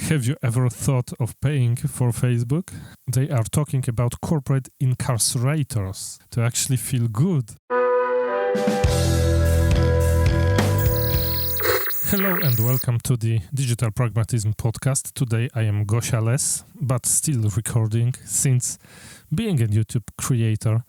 Have you ever thought of paying for Facebook? They are talking about corporate incarcerators to actually feel good. Hello and welcome to the Digital Pragmatism podcast. Today I am Gosia-less, but still recording, since being a YouTube creator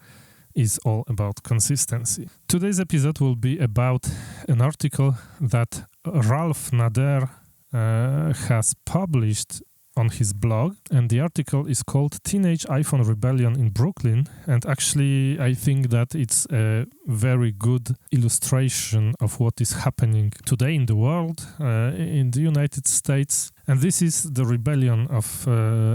is all about consistency. Today's episode will be about an article that Ralph Nader has published on his blog, and the article is called Teenage iPhone Rebellion in Brooklyn, and actually I think that it's a very good illustration of what is happening today in the world, in the United States. And this is the rebellion of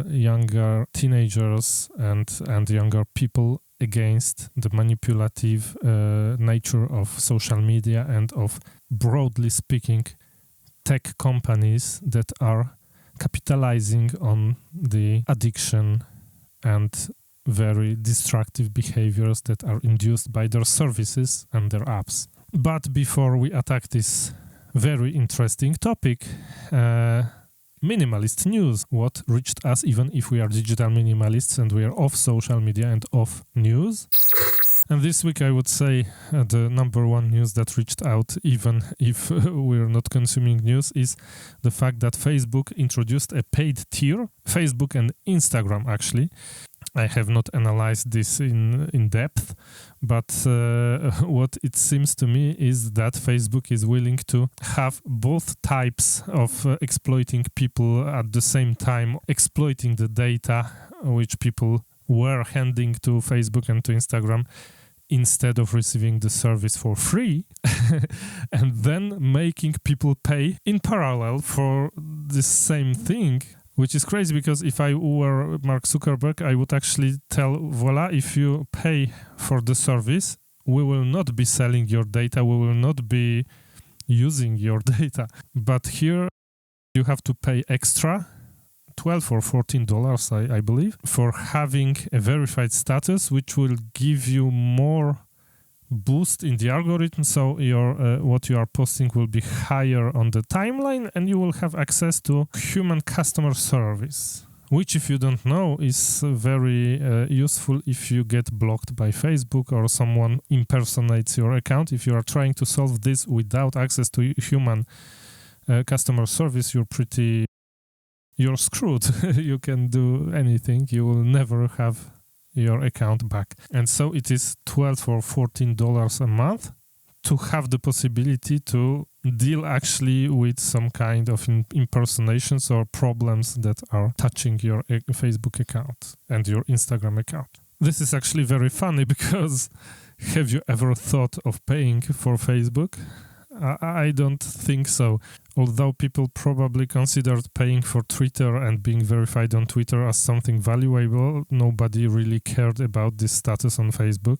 younger teenagers and younger people against the manipulative nature of social media and of, broadly speaking, tech companies that are capitalizing on the addiction and very destructive behaviors that are induced by their services and their apps. But before we attack this very interesting topic, minimalist news, what reached us even if we are digital minimalists and we are off social media and off news. And this week I would say the number one news that reached out, even if we're not consuming news, is the fact that Facebook introduced a paid tier, Facebook and Instagram actually. I have not analyzed this in depth, but what it seems to me is that Facebook is willing to have both types of exploiting people at the same time, exploiting the data which people were handing to Facebook and to Instagram instead of receiving the service for free, and then making people pay in parallel for the same thing. Which is crazy, because if I were Mark Zuckerberg, I would actually tell, voila, if you pay for the service, we will not be selling your data, we will not be using your data. But here you have to pay extra, $12 or $14, I believe, for having a verified status, which will give you more boost in the algorithm, so your what you are posting will be higher on the timeline, and you will have access to human customer service, which, if you don't know, is very useful if you get blocked by Facebook or someone impersonates your account. If you are trying to solve this without access to human customer service, you're screwed. You can do anything. You will never have your account back. And so it is $12 or $14 a month to have the possibility to deal actually with some kind of impersonations or problems that are touching your Facebook account and your Instagram account. This is actually very funny, because have you ever thought of paying for Facebook? I don't think so. Although people probably considered paying for Twitter and being verified on Twitter as something valuable, nobody really cared about this status on Facebook.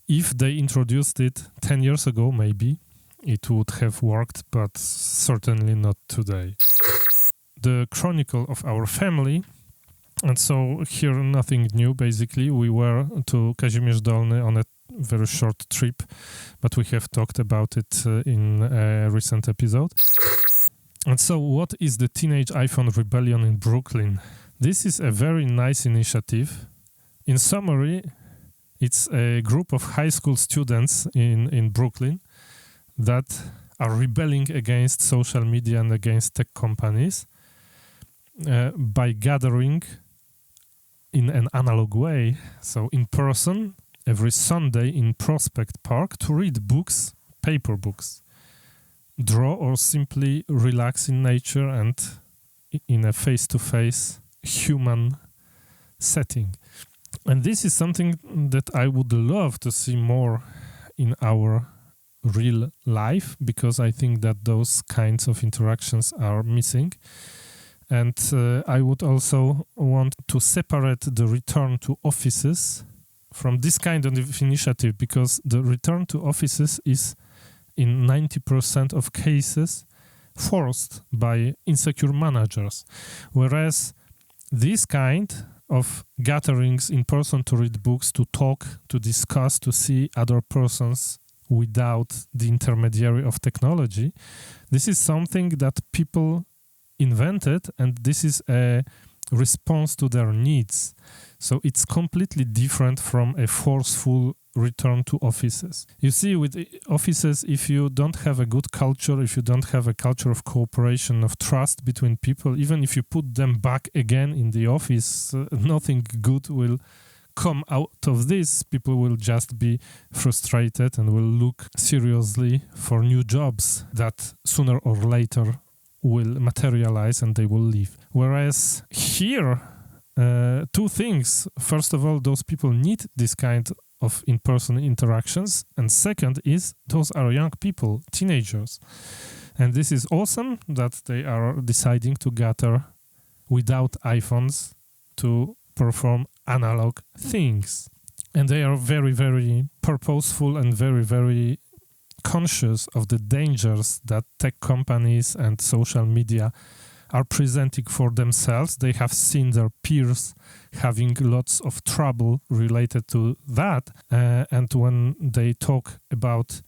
If they introduced it 10 years ago, maybe it would have worked, but certainly not today. The chronicle of our family. And so here nothing new, basically. We were to Kazimierz Dolny on a very short trip, but we have talked about it in a recent episode. And so what is the Teenage iPhone Rebellion in Brooklyn? This is a very nice initiative. In summary, it's a group of high school students in Brooklyn that are rebelling against social media and against tech companies by gathering in an analog way, so in person, every Sunday in Prospect Park, to read books, paper books, draw, or simply relax in nature and in a face-to-face human setting. And this is something that I would love to see more in our real life, because I think that those kinds of interactions are missing. And I would also want to separate the return to offices from this kind of initiative, because the return to offices is in 90% of cases forced by insecure managers. Whereas this kind of gatherings in person to read books, to talk, to discuss, to see other persons without the intermediary of technology, this is something that people invented, and this is a response to their needs. So it's completely different from a forceful return to offices. You see, with offices, if you don't have a good culture, if you don't have a culture of cooperation, of trust between people, even if you put them back again in the office, nothing good will come out of this. People will just be frustrated and will look seriously for new jobs that sooner or later will materialize and they will leave. Whereas here, two things. First of all, those people need this kind of in-person interactions. And second is, those are young people, teenagers. And this is awesome that they are deciding to gather without iPhones to perform analog things. And they are very, very purposeful and very, very conscious of the dangers that tech companies and social media are presenting for themselves. They have seen their peers having lots of trouble related to that. And when they talk about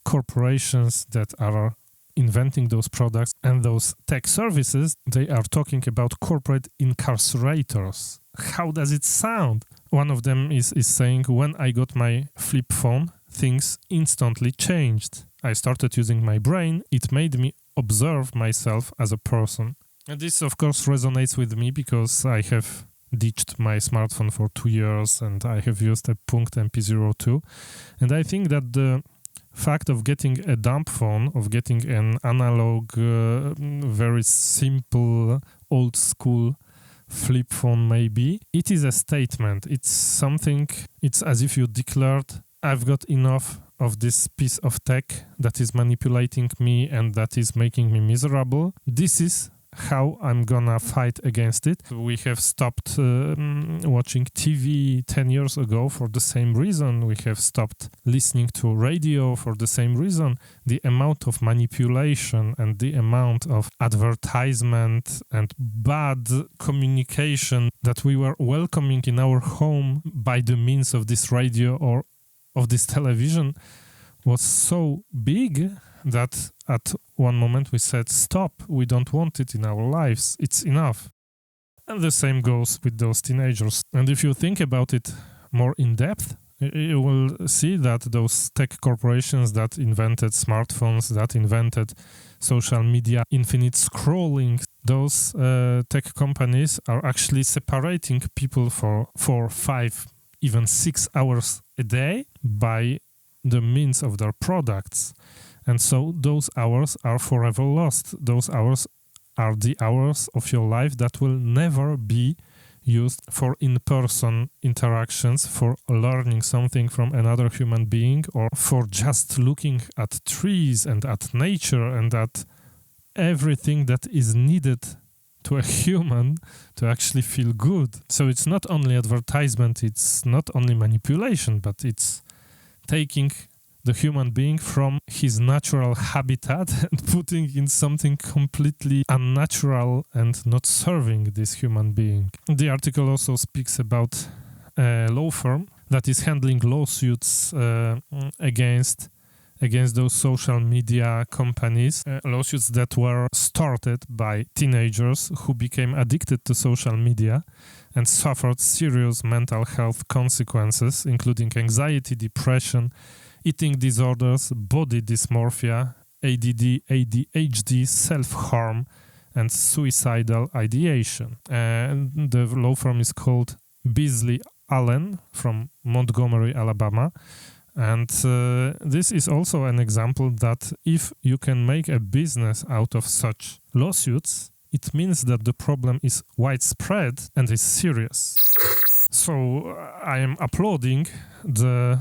corporations that are inventing those products and those tech services, they are talking about corporate incarcerators. How does it sound? One of them is saying, when I got my flip phone, things instantly changed. I started using my brain. It made me observe myself as a person. And this, of course, resonates with me because I have ditched my smartphone for 2 years and I have used a Punkt MP02. And I think that the fact of getting a dumb phone, of getting an analog, very simple, old school flip phone maybe, it is a statement. It's something, it's as if you declared, I've got enough of this piece of tech that is manipulating me and that is making me miserable. This is how I'm gonna fight against it. We have stopped watching TV 10 years ago for the same reason. We have stopped listening to radio for the same reason. The amount of manipulation and the amount of advertisement and bad communication that we were welcoming in our home by the means of this radio or of this television was so big that at one moment we said, stop, we don't want it in our lives, it's enough. And the same goes with those teenagers. And if you think about it more in depth, you will see that those tech corporations that invented smartphones, that invented social media, infinite scrolling, those tech companies are actually separating people for 4, 5, even 6 hours a day by the means of their products. And so those hours are forever lost. Those hours are the hours of your life that will never be used for in-person interactions, for learning something from another human being, or for just looking at trees and at nature and at everything that is needed to a human to actually feel good. So it's not only advertisement, it's not only manipulation, but it's taking the human being from his natural habitat and putting in something completely unnatural and not serving this human being. The article also speaks about a law firm that is handling lawsuits against those social media companies, lawsuits that were started by teenagers who became addicted to social media and suffered serious mental health consequences, including anxiety, depression, eating disorders, body dysmorphia, ADD, ADHD, self-harm, and suicidal ideation. And the law firm is called Beasley Allen from Montgomery, Alabama. And this is also an example that if you can make a business out of such lawsuits, it means that the problem is widespread and is serious. So I am applauding the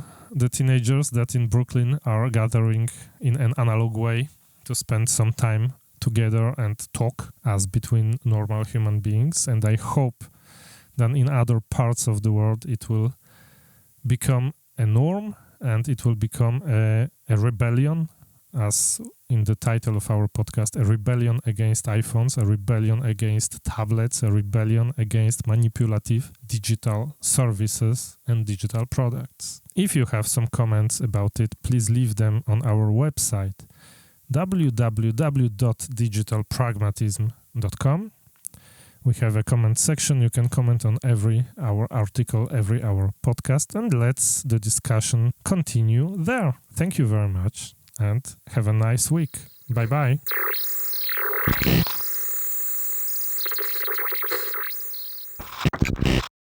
teenagers that in Brooklyn are gathering in an analog way to spend some time together and talk as between normal human beings. And I hope that in other parts of the world it will become a norm and it will become a rebellion, as in the title of our podcast, a rebellion against iPhones, a rebellion against tablets, a rebellion against manipulative digital services and digital products. If you have some comments about it, please leave them on our website, www.digitalpragmatism.com. f1.4.com. We have a comment section. You can comment on every our article, every our podcast, and let's the discussion continue there. Thank you very much and have a nice week. Bye-bye.